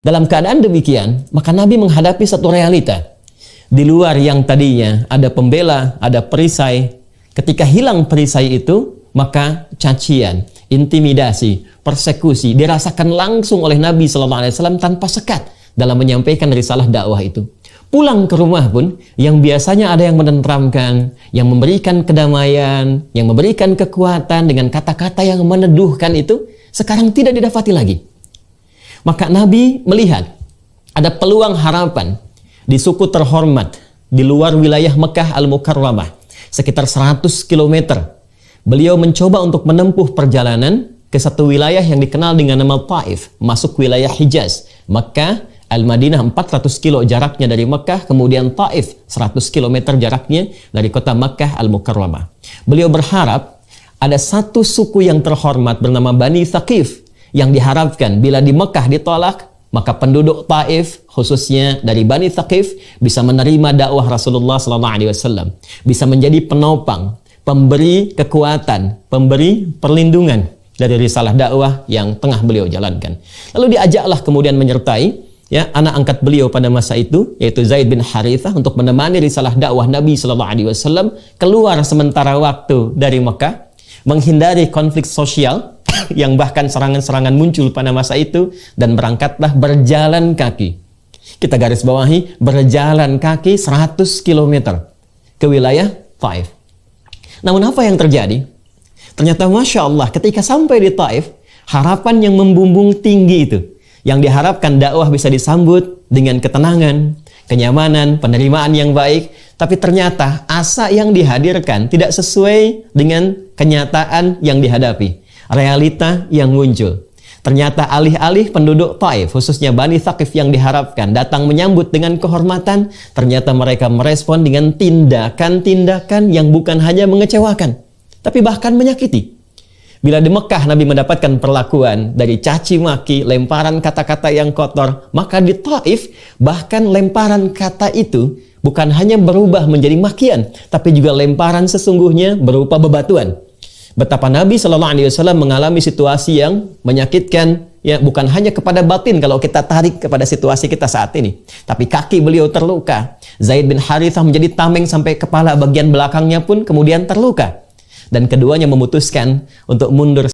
Dalam keadaan demikian, maka Nabi menghadapi satu realita. Di luar yang tadinya ada pembela, ada perisai, ketika hilang perisai itu, maka cacian, intimidasi, persekusi dirasakan langsung oleh Nabi SAW tanpa sekat dalam menyampaikan risalah dakwah itu. Pulang ke rumah pun, yang biasanya ada yang menenteramkan, yang memberikan kedamaian, yang memberikan kekuatan dengan kata-kata yang meneduhkan itu, sekarang tidak didapati lagi. Maka Nabi melihat ada peluang harapan di suku terhormat di luar wilayah Mekah Al-Mukarramah, sekitar 100 km. Beliau mencoba untuk menempuh perjalanan ke satu wilayah yang dikenal dengan nama Taif, masuk wilayah Hijaz. Mekah Al-Madinah 400 kilo jaraknya dari Mekah, kemudian Taif 100 km jaraknya dari kota Mekah Al-Mukarramah. Beliau berharap ada satu suku yang terhormat bernama Bani Thaqif, yang diharapkan bila di Mekah ditolak, maka penduduk Taif khususnya dari Bani Thaqif bisa menerima dakwah Rasulullah SAW, bisa menjadi penopang, pemberi kekuatan, pemberi perlindungan dari risalah dakwah yang tengah beliau jalankan. Lalu diajaklah kemudian menyertai anak angkat beliau pada masa itu, yaitu Zaid bin Harithah, untuk menemani risalah dakwah Nabi SAW keluar sementara waktu dari Mekah, menghindari konflik sosial yang bahkan serangan-serangan muncul pada masa itu, dan berangkatlah berjalan kaki. Kita garis bawahi, berjalan kaki 100 km ke wilayah Taif. Namun apa yang terjadi? Ternyata Masya Allah, ketika sampai di Taif, harapan yang membumbung tinggi itu, yang diharapkan dakwah bisa disambut dengan ketenangan, kenyamanan, penerimaan yang baik, tapi ternyata asa yang dihadirkan tidak sesuai dengan kenyataan yang dihadapi. Realita yang muncul. Ternyata alih-alih penduduk Taif, khususnya Bani Thaqif yang diharapkan datang menyambut dengan kehormatan, ternyata mereka merespon dengan tindakan-tindakan yang bukan hanya mengecewakan, tapi bahkan menyakiti. Bila di Mekah Nabi mendapatkan perlakuan dari caci maki, lemparan kata-kata yang kotor, maka di Taif bahkan lemparan kata itu bukan hanya berubah menjadi makian, tapi juga lemparan sesungguhnya berupa bebatuan. Betapa Nabi SAW mengalami situasi yang menyakitkan, bukan hanya kepada batin kalau kita tarik kepada situasi kita saat ini, tapi kaki beliau terluka. Zaid bin Harithah menjadi tameng sampai kepala bagian belakangnya pun kemudian terluka. Dan keduanya memutuskan untuk mundur